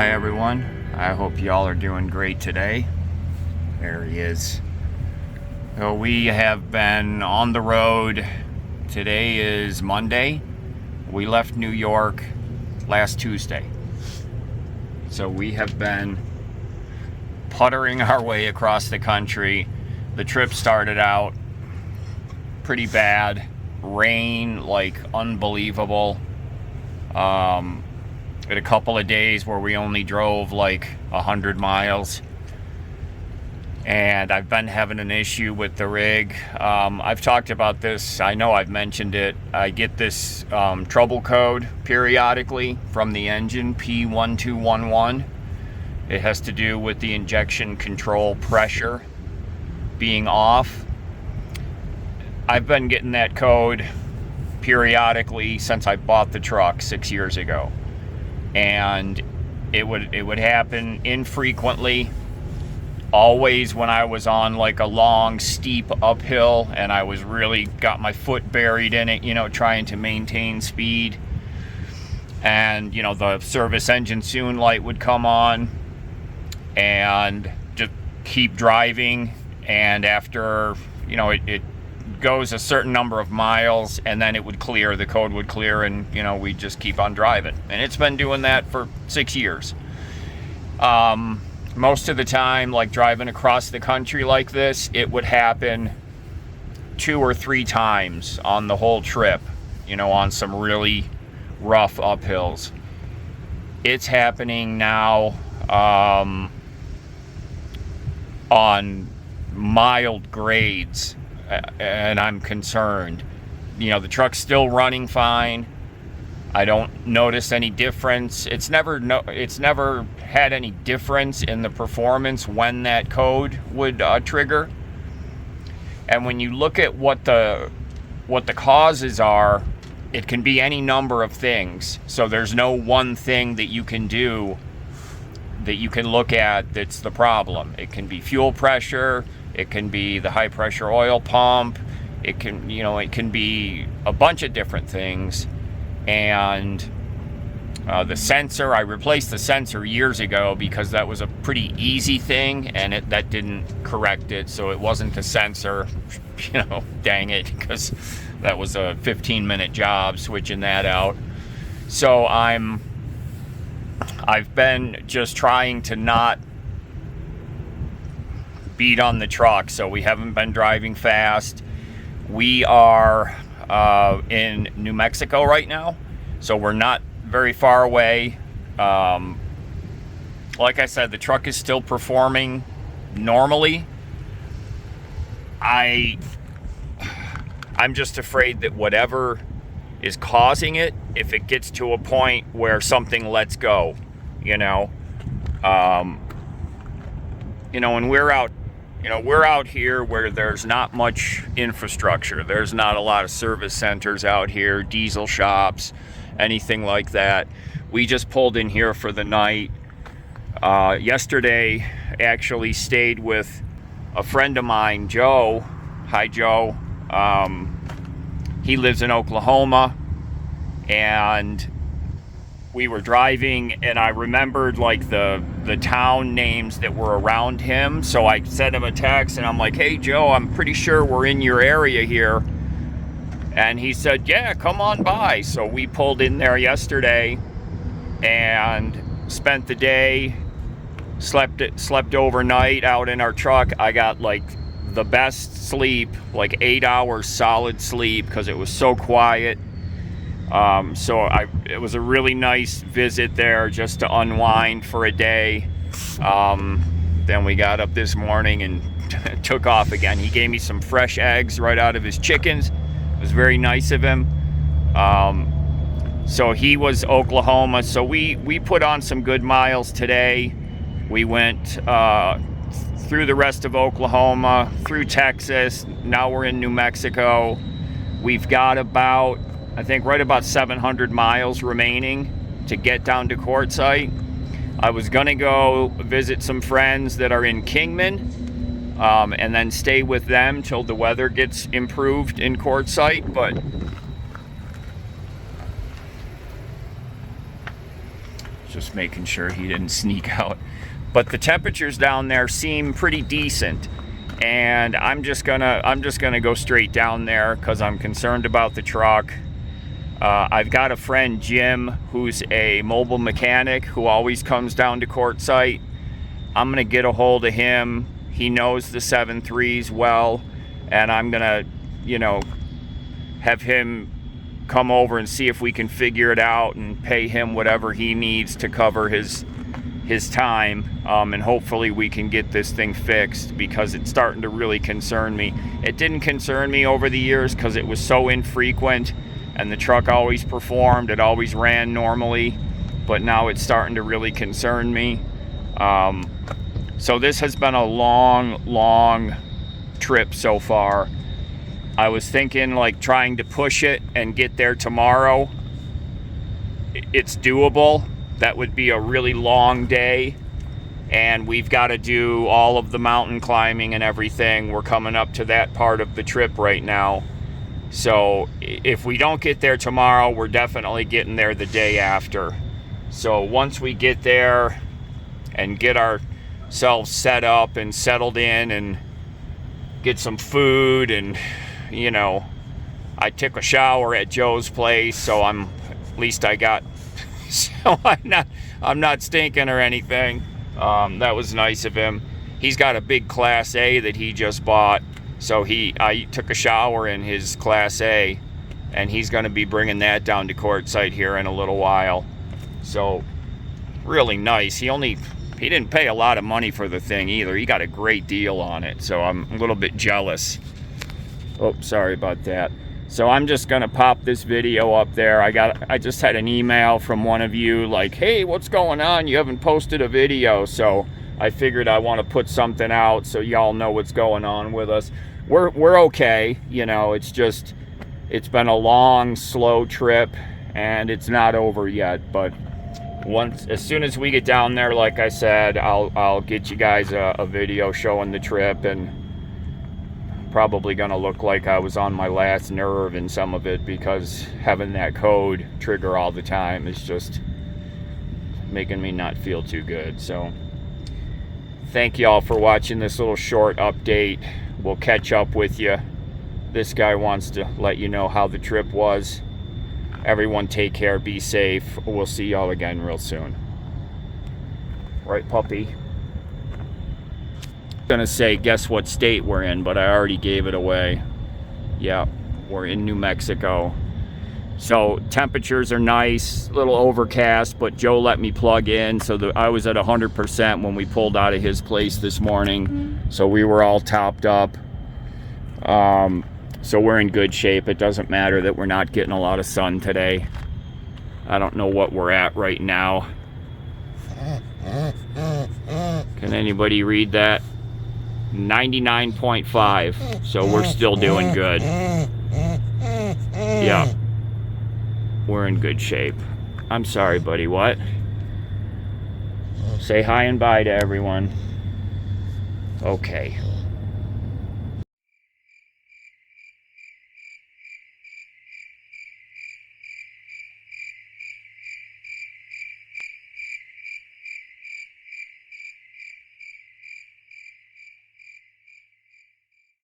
Hi everyone, I hope y'all are doing great today. There he is. So we have been on the road. Today is Monday. We left New York last Tuesday. So we have been puttering our way across the country. The trip started out pretty bad. Rain like unbelievable. Had a couple of days where we only drove like 100 miles. And I've been having an issue with the rig. I've talked about this. I know I've mentioned it. I get this trouble code periodically from the engine, P1211. It has to do with the injection control pressure being off. I've been getting that code periodically since I bought the truck 6 years ago. And it would happen infrequently, always when I was on like a long steep uphill and I was really got my foot buried in it, trying to maintain speed. And the service engine soon light would come on and just keep driving, and after it goes a certain number of miles and then it would clear, the code would clear, and we just keep on driving. And it's been doing that for 6 years. Most of the time, like driving across the country like this, it would happen 2 or 3 times on the whole trip, on some really rough uphills. It's happening now on mild grades, and I'm concerned. The truck's still running fine. I don't notice any difference. It's never had any difference in the performance when that code would trigger. And when you look at what the causes are, it can be any number of things. So there's no one thing that you can do that you can look at that's the problem. It can be fuel pressure. It can be the high pressure oil pump. It can be a bunch of different things. And the sensor, I replaced the sensor years ago because that was a pretty easy thing, and that didn't correct it. So it wasn't the sensor, dang it, because that was a 15-minute job switching that out. So I've been just trying to not beat on the truck, so we haven't been driving fast. We are in New Mexico right now, so we're not very far away. Like I said, the truck is still performing normally. I'm just afraid that whatever is causing it, if it gets to a point where something lets go, when we're out here where there's not much infrastructure. There's not a lot of service centers out here, diesel shops, anything like that. We just pulled in here for the night. Yesterday, actually stayed with a friend of mine, Joe. Hi, Joe. He lives in Oklahoma, and we were driving, and I remembered like the town names that were around him. So I sent him a text and I'm like, hey Joe, I'm pretty sure we're in your area here. And he said, yeah, come on by. So we pulled in there yesterday and spent the day, slept overnight out in our truck. I got like the best sleep, like 8 hours solid sleep, because it was so quiet. It was a really nice visit there just to unwind for a day. Then we got up this morning and took off again. He gave me some fresh eggs right out of his chickens. It was very nice of him. So he was Oklahoma. So we put on some good miles today. We went through the rest of Oklahoma, through Texas. Now we're in New Mexico. We've got about, I think, right about 700 miles remaining to get down to Quartzsite. I was gonna go visit some friends that are in Kingman, and then stay with them till the weather gets improved in Quartzsite, but Just making sure he didn't sneak out. But the temperatures down there seem pretty decent. And I'm just gonna go straight down there because I'm concerned about the truck. I've got a friend, Jim, who's a mobile mechanic who always comes down to Quartzsite. I'm gonna get a hold of him. He knows the 7.3s well, and I'm gonna, you know, have him come over and see if we can figure it out and pay him whatever he needs to cover his time, and hopefully we can get this thing fixed, because it's starting to really concern me. It didn't concern me over the years because it was so infrequent and the truck always performed, it always ran normally, but now it's starting to really concern me. So this has been a long trip so far. I was thinking like trying to push it and get there tomorrow. It's doable. That would be a really long day, and we've got to do all of the mountain climbing and everything. We're coming up to that part of the trip right now. So if we don't get there tomorrow, we're definitely getting there the day after. So once we get there and get ourselves set up and settled in and get some food, and, you know, I took a shower at Joe's place, so at least I got... So I'm not stinking or anything. That was nice of him. He's got a big Class A that he just bought. So I took a shower in his Class A, and he's going to be bringing that down to Quartzsite here in a little while. So really nice. He didn't pay a lot of money for the thing either. He got a great deal on it. So I'm a little bit jealous. Oh, sorry about that. So I'm just gonna pop this video up there. I just had an email from one of you like, hey, what's going on? You haven't posted a video. So I figured I want to put something out so y'all know what's going on with us. We're okay, you know. It's been a long, slow trip, and it's not over yet. But as soon as we get down there, like I said, I'll get you guys a video showing the trip, and probably gonna look like I was on my last nerve in some of it, because having that code trigger all the time is just making me not feel too good. So thank you all for watching this little short update. We'll catch up with you. This guy wants to let you know how the trip was. Everyone take care, be safe. We'll see y'all again real soon. Right, puppy? Gonna say guess what state we're in, but I already gave it away. Yeah, we're in New Mexico. So temperatures are nice, a little overcast, but Joe let me plug in, so I was at 100% when we pulled out of his place this morning. So we were all topped up. So we're in good shape. It doesn't matter that we're not getting a lot of sun today. I don't know what we're at right now. Can anybody read that? 99.5, so we're still doing good. Yeah, we're in good shape. I'm sorry, buddy, what? Say hi and bye to everyone. Okay.